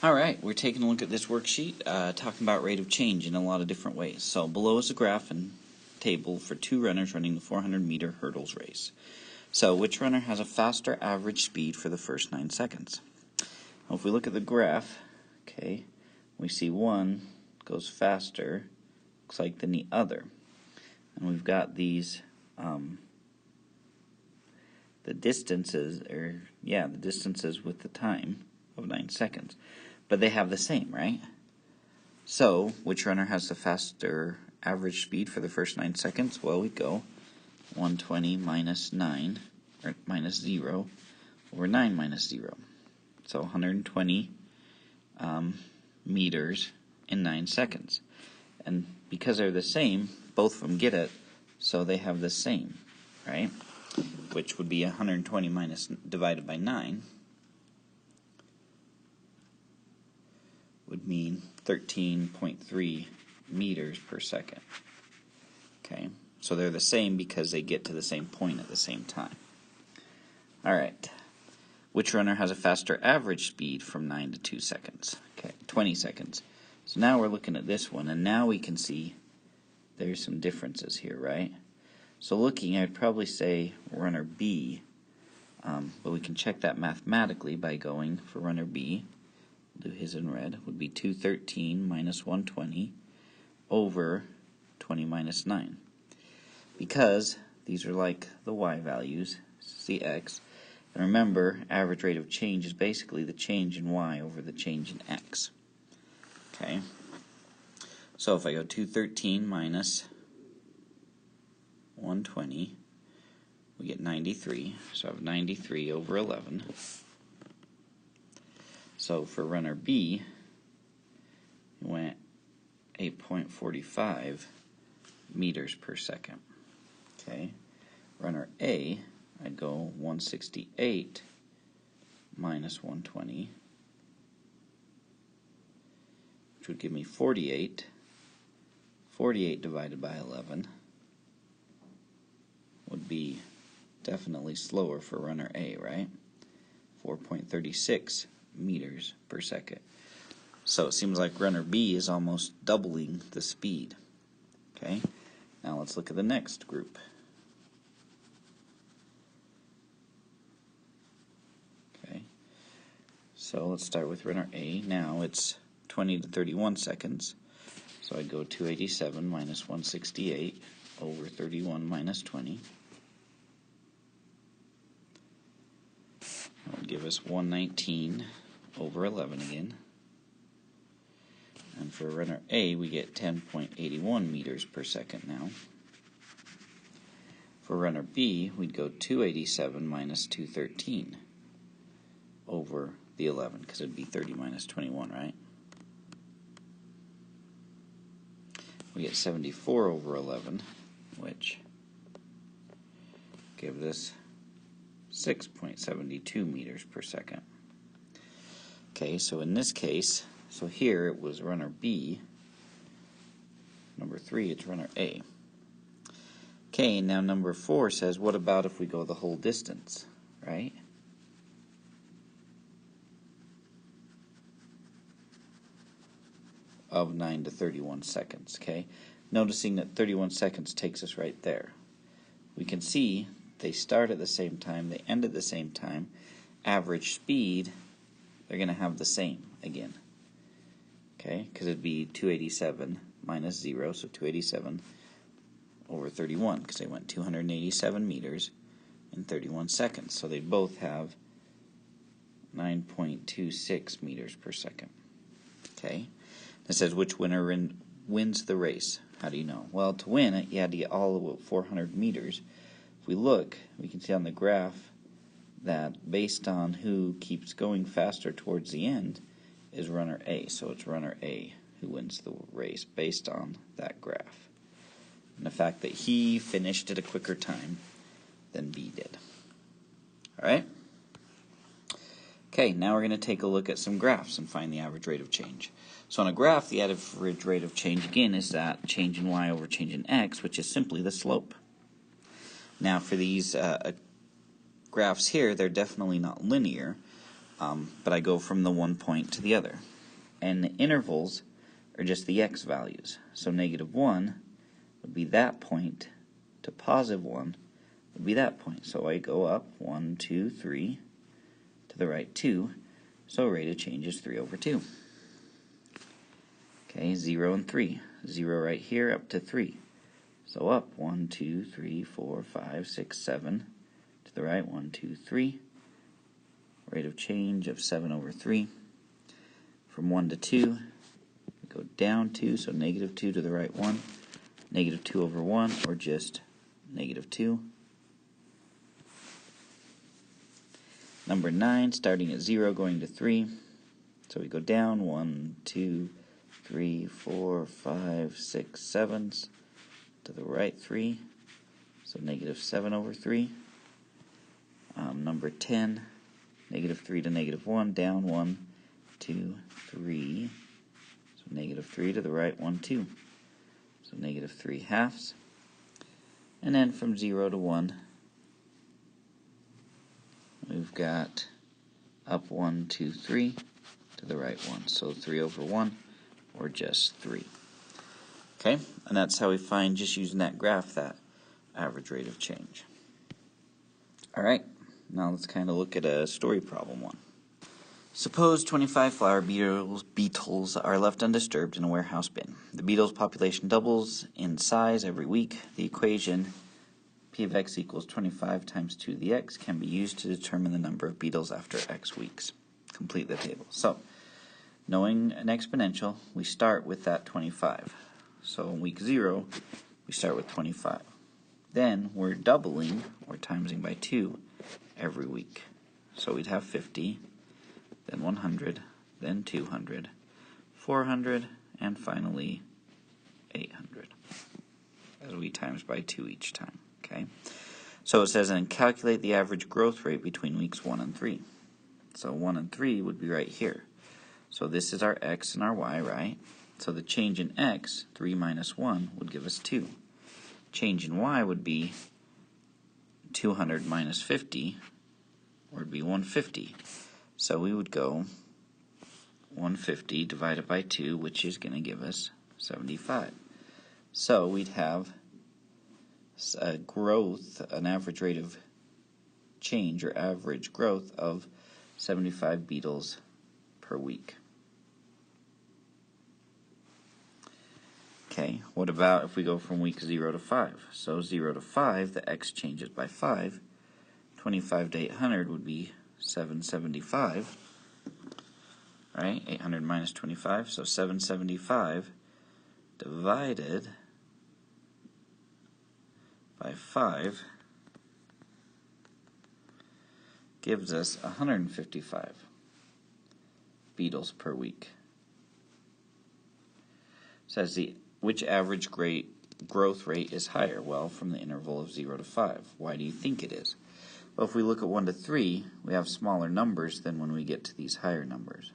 Alright, we're taking a look at this worksheet, talking about rate of change in a lot of different ways. So below is a graph and table for two runners running the 400-meter hurdles race. So which runner has a faster average speed for the first 9 seconds? Well, if we look at the graph, okay, we see one goes faster, looks like, than the other. And we've got these, the distances with the time of 9 seconds. But they have the same, right? So, which runner has the faster average speed for the first 9 seconds? Well, we go 120 minus 9, or minus 0, over 9 minus 0. So 120 meters in 9 seconds. And because they're the same, both of them get it, so they have the same, right? Which would be 120 divided by 9. Would mean 13.3 meters per second. Okay, so they're the same because they get to the same point at the same time. Alright, which runner has a faster average speed from 9 to 2 seconds? Okay, 20 seconds. So now we're looking at this one, and now we can see there's some differences here, right? So looking, I'd probably say runner B, but we can check that mathematically by going for runner B. Do his in red, would be 213 minus 120 over 20 minus 9. Because these are like the y values, this is the x, and remember, average rate of change is basically the change in y over the change in x. Okay, so if I go 213 minus 120, we get 93, so I have 93 over 11. So for runner B, it went 8.45 meters per second. Okay, runner A, I'd go 168 minus 120, which would give me 48. 48 divided by 11 would be definitely slower for runner A, right? 4.36 meters per second. So it seems like runner B is almost doubling the speed. Okay, now let's look at the next group. Okay, so let's start with runner A. Now it's 20 to 31 seconds. So I'd go 287 minus 168 over 31 minus 20. That would give us 119 over 11 again. And for runner A, we get 10.81 meters per second now. For runner B, we'd go 287 minus 213 over the 11, because it'd be 30 minus 21, right? We get 74 over 11, which gives us 6.72 meters per second. Okay, so in this case, so here it was runner B. Number 3, it's runner A. Okay, now number 4 says, what about if we go the whole distance, right? Of 9 to 31 seconds, okay? Noticing that 31 seconds takes us right there. We can see they start at the same time, they end at the same time. Average speed, they're going to have the same again. Okay, because it'd be 287 minus 0, so 287 over 31, because they went 287 meters in 31 seconds. So they both have 9.26 meters per second. Okay, it says which winner wins the race. How do you know? Well, to win it, you had to get all of 400 meters. If we look, we can see on the graph that based on who keeps going faster towards the end is runner A. So it's runner A who wins the race based on that graph. And the fact that he finished at a quicker time than B did. Alright? Okay, now we're going to take a look at some graphs and find the average rate of change. So on a graph, the average rate of change, again, is that change in y over change in x, which is simply the slope. Now for these graphs here, they're definitely not linear, but I go from the one point to the other. And the intervals are just the x values. So -1 would be that point to +1 would be that point. So I go up 1, 2, 3, to the right 2, so rate of change is 3/2. Okay, 0 and 3. 0 right here up to 3. So up 1, 2, 3, 4, 5, 6, 7. To the right 1, 2, 3. Rate of change of 7/3. From 1 to 2, we go down 2, so -2 to the right 1. -2/1, or just -2. Number 9, starting at 0, going to 3. So we go down 1, 2, 3, 4, 5, 6, 7. To the right 3. So -7/3. Number 10, -3 to -1, down 1, 2, 3. So -3 to the right 1, 2. So -3/2. And then from 0 to 1, we've got up 1, 2, 3 to the right 1. So 3/1, or just 3. Okay, and that's how we find, just using that graph, that average rate of change. All right, now let's kind of look at a story problem one. Suppose 25 flower beetles are left undisturbed in a warehouse bin. The beetles' population doubles in size every week. The equation P of x equals 25 times 2 to the x can be used to determine the number of beetles after x weeks. Complete the table. So, knowing an exponential, we start with that 25. So in week 0, we start with 25. Then we're doubling, or timesing by 2, every week. So we'd have 50, then 100, then 200, 400, and finally 800, as we times by 2 each time. Okay. So it says, and calculate the average growth rate between weeks 1 and 3. So 1 and 3 would be right here. So this is our x and our y, right? So the change in x, 3 minus 1, would give us 2. Change in y would be 200 minus 50, or it would be 150. So we would go 150 divided by 2, which is going to give us 75. So we'd have a growth, an average rate of change, or average growth, of 75 beetles per week. Okay, what about if we go from week 0 to 5? So 0 to 5, the x changes by 5. 25 to 800 would be 775. Right? 800 minus 25, so 775 divided by 5 gives us 155 beetles per week. Says which average growth rate is higher? Well, from the interval of 0 to 5. Why do you think it is? Well, if we look at 1 to 3, we have smaller numbers than when we get to these higher numbers.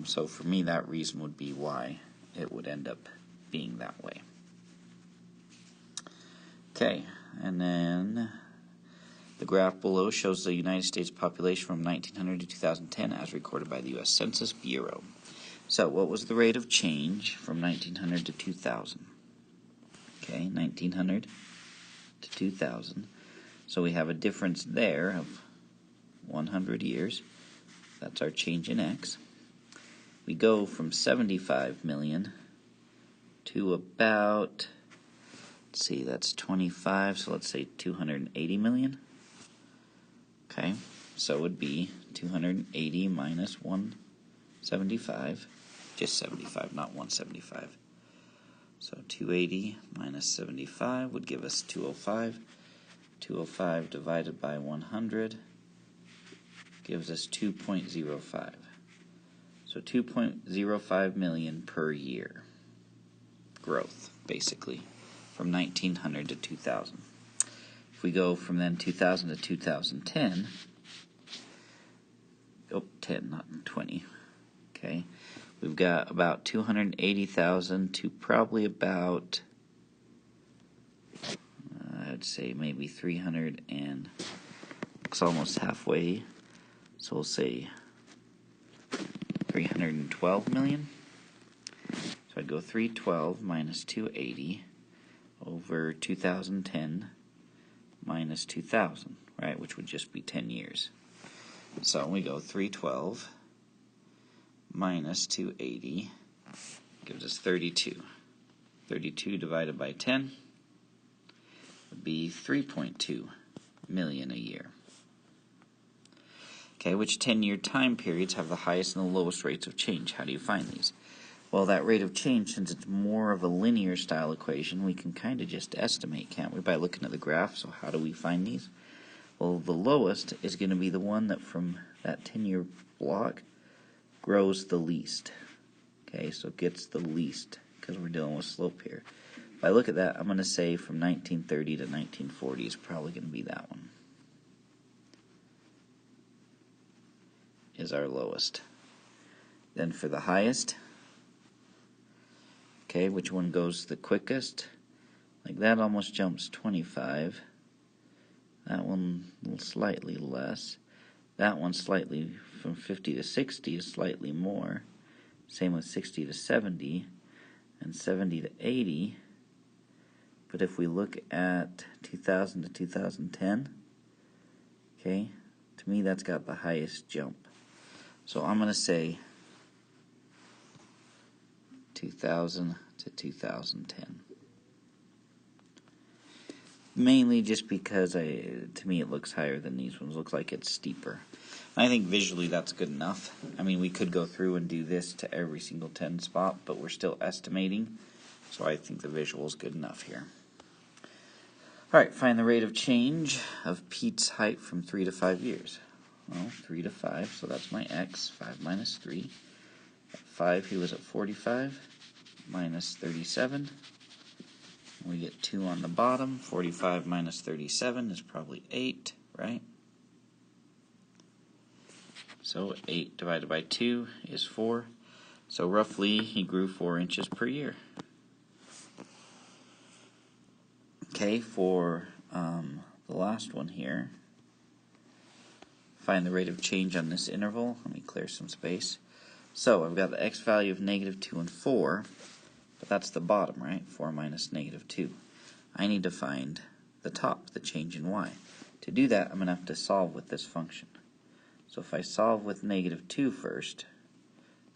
So for me, that reason would be why it would end up being that way. Okay, and then the graph below shows the United States population from 1900 to 2010 as recorded by the U.S. Census Bureau. So what was the rate of change from 1900 to 2000? Okay, 1900 to 2000. So we have a difference there of 100 years. That's our change in x. We go from 75 million to about, let's see, that's 25, so let's say 280 million. Okay, so it would be 280 minus 175, just 75, not 175. So 280 minus 75 would give us 205. 205 divided by 100 gives us 2.05. So 2.05 million per year growth, basically, from 1900 to 2000. If we go from then 2000 to 2010, 10, not 20, okay, we've got about 280,000 to probably about, I'd say maybe 300, and it's almost halfway, so we'll say 312 million. So I'd go 312 minus 280 over 2010 minus 2000, right, which would just be 10 years. So we go 312 minus 280 gives us 32. 32 divided by 10 would be 3.2 million a year. Okay, which 10-year time periods have the highest and the lowest rates of change? How do you find these? Well, that rate of change, since it's more of a linear style equation, we can kind of just estimate, can't we, by looking at the graph. So how do we find these? Well, the lowest is going to be the one that from that 10-year block grows the least. Okay, so it gets the least because we're dealing with slope here. If I look at that, I'm going to say from 1930 to 1940 is probably going to be that one. Is our lowest. Then for the highest, okay, which one goes the quickest? Like that almost jumps 25. That one slightly less. That one slightly from 50 to 60 is slightly more. Same with 60 to 70 and 70 to 80. But if we look at 2000 to 2010, okay, to me that's got the highest jump. So I'm going to say 2000 to 2010. Mainly just because to me it looks higher than these ones. Looks like it's steeper. I think visually that's good enough. I mean, we could go through and do this to every single 10 spot, but we're still estimating. So I think the visual is good enough here. Alright, find the rate of change of Pete's height from 3 to 5 years. Well, 3 to 5, so that's my x, 5 minus 3. At 5, he was at 45, minus 37. We get 2 on the bottom. 45 minus 37 is probably 8, right? So 8 divided by 2 is 4. So roughly, he grew 4 inches per year. Okay, for the last one here, find the rate of change on this interval. Let me clear some space. So I've got the x value of negative 2 and 4, but that's the bottom, right? 4 minus negative 2. I need to find the top, the change in y. To do that, I'm going to have to solve with this function. So if I solve with negative 2 first,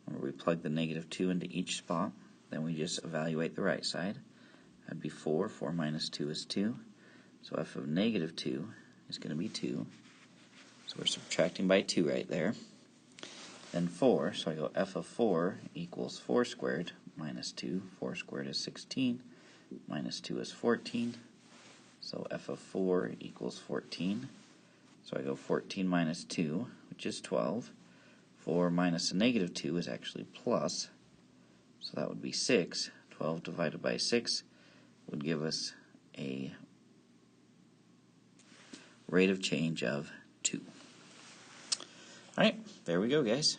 where we plug the negative 2 into each spot, then we just evaluate the right side. That'd be 4. 4 minus 2 is 2. So f of negative 2 is going to be 2. So we're subtracting by 2 right there. Then 4, so I go f of 4 equals 4 squared minus 2. 4 squared is 16. Minus 2 is 14. So f of 4 equals 14. So I go 14 minus 2, which is 12. 4 minus a negative 2 is actually plus. So that would be 6. 12 divided by 6 would give us a rate of change of 2. Alright, there we go, guys.